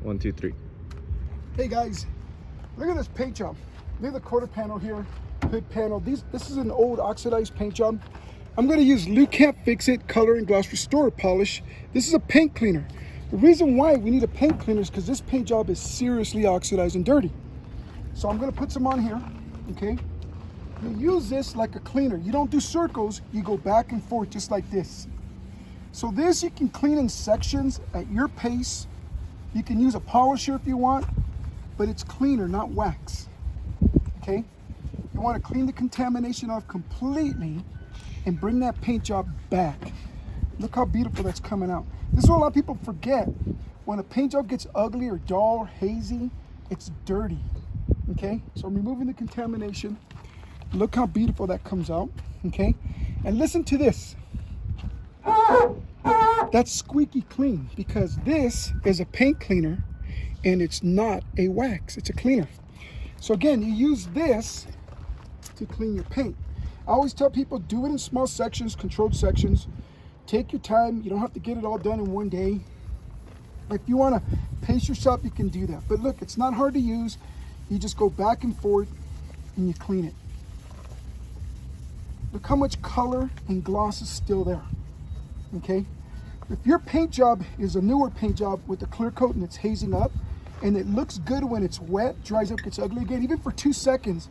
1, 2, 3. Hey guys, look at this paint job. Look at the quarter panel here, hood panel. This is an old oxidized paint job. I'm going to use Lukat Fix-It Color and Gloss Restore Polish. This is a paint cleaner. The reason why we need a paint cleaner is because this paint job is seriously oxidized and dirty. So I'm going to put some on here, okay? You use this like a cleaner. You don't do circles, you go back and forth just like this. So this you can clean in sections at your pace. You can use a polisher if you want, but it's cleaner, not wax, okay? You want to clean the contamination off completely and bring that paint job back. Look how beautiful that's coming out. This is what a lot of people forget. When a paint job gets ugly or dull or hazy, it's dirty, okay? So I'm removing the contamination. Look how beautiful that comes out, okay? And listen to this. That's squeaky clean because this is a paint cleaner and it's not a wax, it's a cleaner. So again, you use this to clean your paint. I always tell people, do it in small sections, controlled sections. Take your time, you don't have to get it all done in one day. If you want to pace yourself, you can do that. But look, it's not hard to use. You just go back and forth and you clean it. Look how much color and gloss is still there, okay? If your paint job is a newer paint job with a clear coat and it's hazing up, and it looks good when it's wet, dries up, gets ugly again, even for 2 seconds,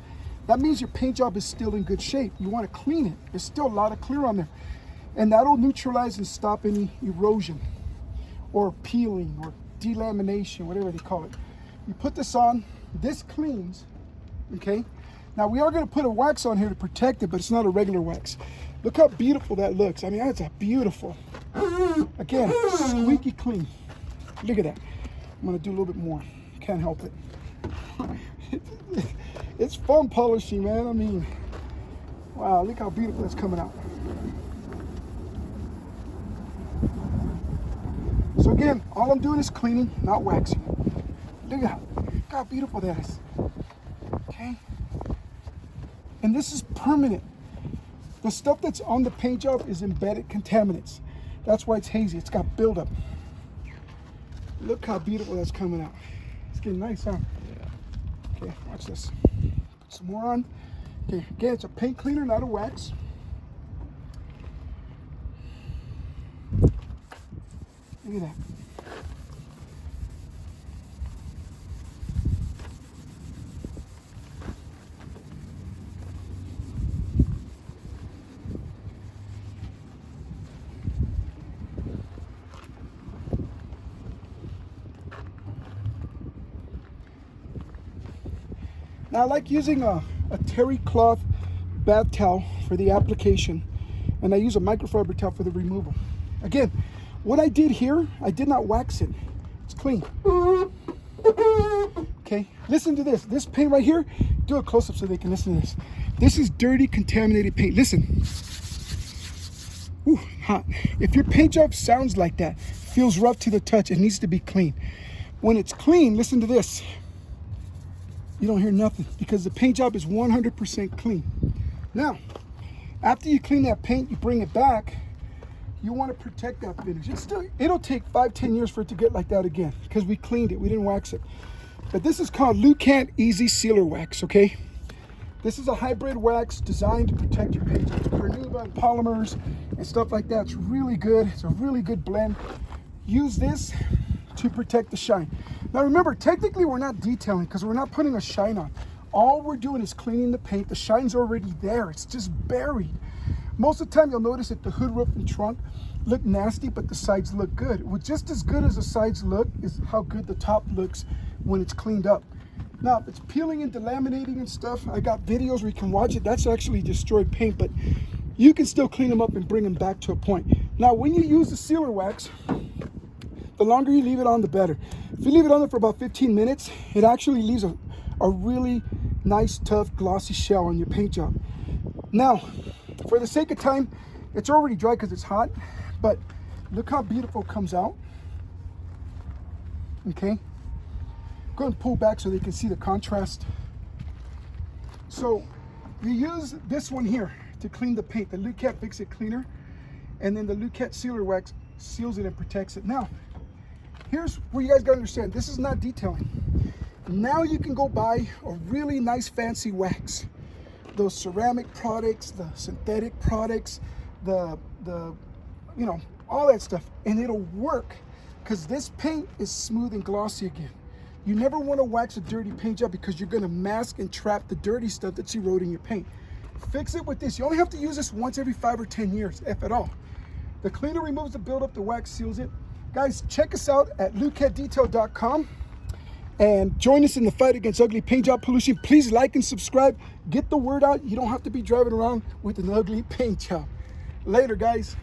that means your paint job is still in good shape. You want to clean it. There's still a lot of clear on there. And that'll neutralize and stop any erosion or peeling or delamination, whatever they call it. You put this on, this cleans, okay? Now we are going to put a wax on here to protect it, but it's not a regular wax. Look how beautiful that looks. I mean, that's a beautiful. Again, squeaky clean. Look at that. I'm going to do a little bit more. Can't help it. It's fun polishing, man. I mean, wow, look how beautiful that's coming out. So again, all I'm doing is cleaning, not waxing. Look how beautiful that is. Okay? And this is permanent. The stuff that's on the paint job is embedded contaminants. That's why it's hazy. It's got buildup. Look how beautiful that's coming out. It's getting nice, huh? Yeah. Okay, watch this. Put some more on. Okay, again, it's a paint cleaner, not a wax. Look at that. Now I like using a terry cloth bath towel for the application, and I use a microfiber towel for the removal. Again, what I did here, I did not wax it. It's clean. Okay, listen to this. This paint right here, do a close-up so they can listen to this. This is dirty, contaminated paint. Listen. Ooh, hot. If your paint job sounds like that, feels rough to the touch, it needs to be clean. When it's clean, listen to this. You don't hear nothing because the paint job is 100% clean. Now, after you clean that paint, you bring it back, you want to protect that finish. It'll take 5-10 years for it to get like that again because we cleaned it, we didn't wax it. But this is called Lukat Easy Sealer Wax, okay? This is a hybrid wax designed to protect your paint. It's Carnauba and polymers and stuff like that. It's really good. It's a really good blend. Use this to protect the shine. Now remember, technically we're not detailing because we're not putting a shine on. All we're doing is cleaning the paint. The shine's already there. It's just buried. Most of the time you'll notice that the hood, roof, and trunk look nasty, but the sides look good. Well, just as good as the sides look is how good the top looks when it's cleaned up. Now, if it's peeling and delaminating and stuff, I got videos where you can watch it. That's actually destroyed paint, but you can still clean them up and bring them back to a point. Now, when you use the sealer wax, the longer you leave it on, the better. If you leave it on there for about 15 minutes, it actually leaves a really nice, tough, glossy shell on your paint job. Now, for the sake of time, it's already dry because it's hot, but look how beautiful it comes out. Okay? Go and pull back so they can see the contrast. So, you use this one here to clean the paint, the Lukat Fix-It Cleaner, and then the Lukat Sealer Wax seals it and protects it. Now, Here's where you guys gotta understand, this is not detailing. Now you can go buy a really nice fancy wax. Those ceramic products, the synthetic products, the you know, all that stuff, and it'll work because this paint is smooth and glossy again. You never want to wax a dirty paint job because you're going to mask and trap the dirty stuff that's eroding your paint. Fix it with this. You only have to use this once every 5 or 10 years, if at all. The cleaner removes the buildup, the wax seals it. Guys, check us out at lukatdetail.com and join us in the fight against ugly paint job pollution. Please like and subscribe. Get the word out. You don't have to be driving around with an ugly paint job. Later, guys.